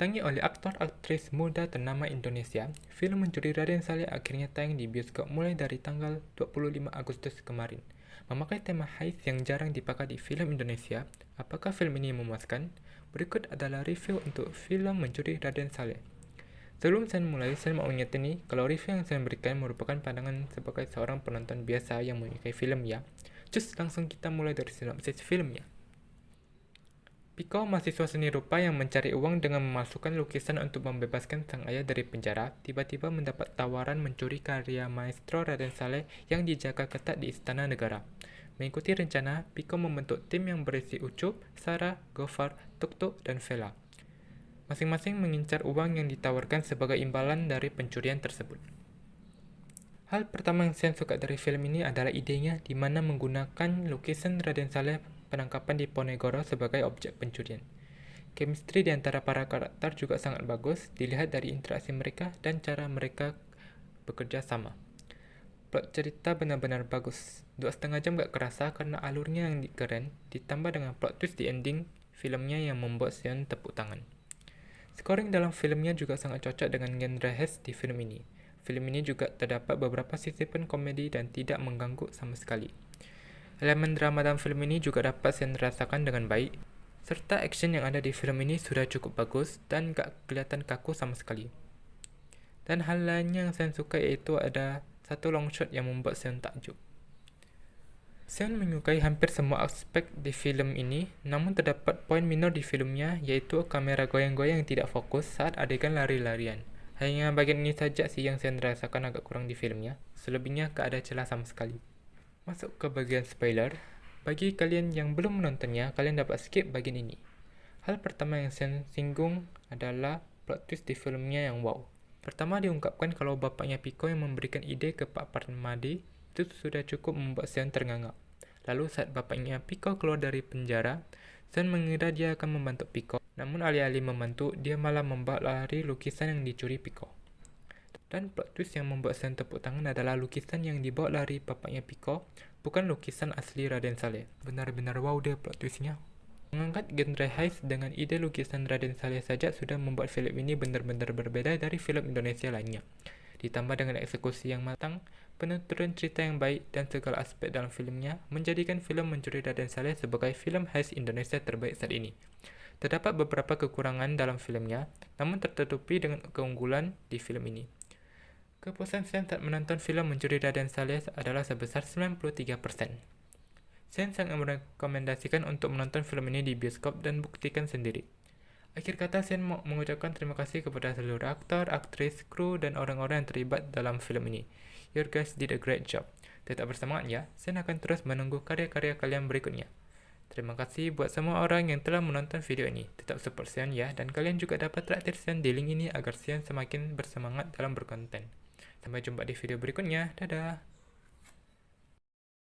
Dibintangi oleh aktor-aktris muda ternama Indonesia, film Mencuri Raden Saleh akhirnya tayang di bioskop mulai dari tanggal 25 Agustus kemarin. Memakai tema heist yang jarang dipakai di film Indonesia, apakah film ini memuaskan? Berikut adalah review untuk film Mencuri Raden Saleh. Sebelum saya mulai, saya mau ingatkan kalau review yang saya berikan merupakan pandangan sebagai seorang penonton biasa yang menyukai film ya. Cus, langsung kita mulai dari sinopsis filmnya. Piko, mahasiswa seni rupa yang mencari uang dengan memasukkan lukisan untuk membebaskan sang ayah dari penjara, tiba-tiba mendapat tawaran mencuri karya maestro Raden Saleh yang dijaga ketat di Istana Negara. Mengikuti rencana, Piko membentuk tim yang berisi Ucup, Sarah, Gofar, Tuktuk, dan Vela. Masing-masing mengincar uang yang ditawarkan sebagai imbalan dari pencurian tersebut. Hal pertama yang saya suka dari film ini adalah idenya, di mana menggunakan lukisan Raden Saleh penangkapan di Ponegoro sebagai objek pencurian. Chemistry di antara para karakter juga sangat bagus, dilihat dari interaksi mereka dan cara mereka bekerja sama. Plot cerita benar-benar bagus. 2,5 jam gak kerasa karena alurnya yang keren, ditambah dengan plot twist di ending filmnya yang membuat Sion tepuk tangan. Scoring dalam filmnya juga sangat cocok dengan genre heist di film ini. Film ini juga terdapat beberapa sisipan komedi dan tidak mengganggu sama sekali. Elemen drama dalam film ini juga dapat saya rasakan dengan baik, serta action yang ada di film ini sudah cukup bagus dan gak kelihatan kaku sama sekali. Dan hal lainnya yang saya suka yaitu ada satu long shot yang membuat saya takjub. Saya menyukai hampir semua aspek di film ini, namun terdapat poin minor di filmnya yaitu kamera goyang-goyang yang tidak fokus saat adegan lari-larian. Hanya bagian ini saja sih yang saya rasakan agak kurang di filmnya, selebihnya gak ada celah sama sekali. Masuk ke bagian spoiler. Bagi kalian yang belum menontonnya, kalian dapat skip bagian ini. Hal pertama yang saya singgung adalah plot twist di filmnya yang wow. Pertama diungkapkan kalau bapaknya Piko yang memberikan ide ke Pak Parmadi itu sudah cukup membuat Sean terngangak. Lalu saat bapaknya Piko keluar dari penjara, Sean mengira dia akan membantu Piko. Namun alih-alih membantu, dia malah membawa lari lukisan yang dicuri Piko. Dan plot twist yang membuat saya tepuk tangan adalah lukisan yang dibawa lari bapaknya Piko, bukan lukisan asli Raden Saleh. Benar-benar wow deh plot twistnya. Mengangkat genre heist dengan ide lukisan Raden Saleh saja sudah membuat film ini benar-benar berbeda dari film Indonesia lainnya. Ditambah dengan eksekusi yang matang, penuturan cerita yang baik, dan segala aspek dalam filmnya menjadikan film Mencuri Raden Saleh sebagai film heist Indonesia terbaik saat ini. Terdapat beberapa kekurangan dalam filmnya, namun tertutupi dengan keunggulan di film ini. Kepuasan saya saat menonton film Mencuri Raden Saleh adalah sebesar 93%. Saya sangat merekomendasikan untuk menonton film ini di bioskop dan buktikan sendiri. Akhir kata, saya mau mengucapkan terima kasih kepada seluruh aktor, aktris, kru, dan orang-orang yang terlibat dalam film ini. You guys did a great job. Tetap bersemangat ya, saya akan terus menunggu karya-karya kalian berikutnya. Terima kasih buat semua orang yang telah menonton video ini. Tetap support Sion ya, dan kalian juga dapat traktir Sion di link ini agar Sion semakin bersemangat dalam berkonten. Sampai jumpa di video berikutnya. Dadah!